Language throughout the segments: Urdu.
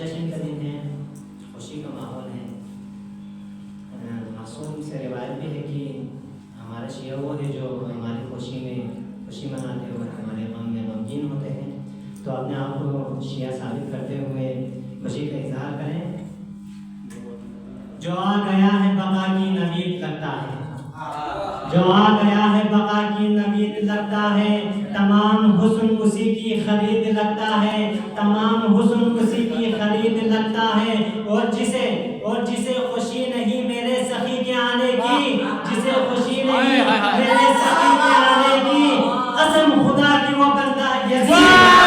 جشن کا دن ہے، خوشی کا ماحول ہے۔ معصوم سے روایت بھی ہے کہ ہمارے شیعہ وہ ہے جو ہماری خوشی میں خوشی مناتے ہوئے ہمارے غم میں غمگین ہوتے ہیں، تو اپنے آپ کو شیعہ ثابت کرتے ہوئے خوشی کا اظہار کریں۔ جو آ گیا ہے بقا کی نوید لگتا ہے، جو آ گیا ہے بقا کی نوید لگتا ہے، تمام حسن اسی کی خرید لگتا ہے، تمام حسن اسی کی خرید لگتا ہے۔ اور جسے خوشی نہیں میرے سخی کے آنے کی، جسے خوشی نہیں میرے سخی کے آنے کی، قسم خدا کی وہ بندہ یزید۔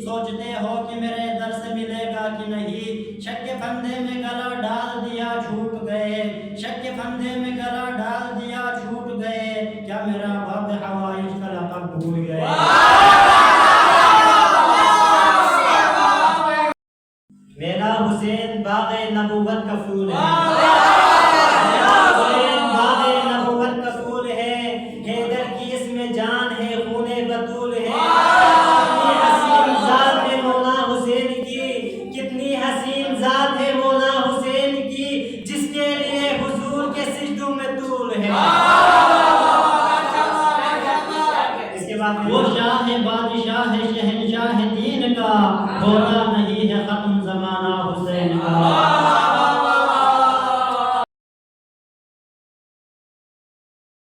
سوچتے ہو کہ میرے در سے ملے گا کہ نہیں، شک کے پھندے میں گلا ڈال دیا چھوٹ گئے، شک کے پھندے میں گلا ڈال دیا چھوٹ گئے، کیا میرا باب حوائج کا لقب بھول گئے۔ میرا حسین باغ نبوت کا پھول ہے، میرا حسین باغ نبوت کا پھول ہے، حیدر کی اس میں جان ہے، خون بطول ہے۔ کتنی حسین ذات ہے مولا حسین کی، جس کے لیے حضور کے سجدوں میں طول ہے۔ اس کے بعد وہ شاہ بادشاہ ہے، شہنشاہ دین کا،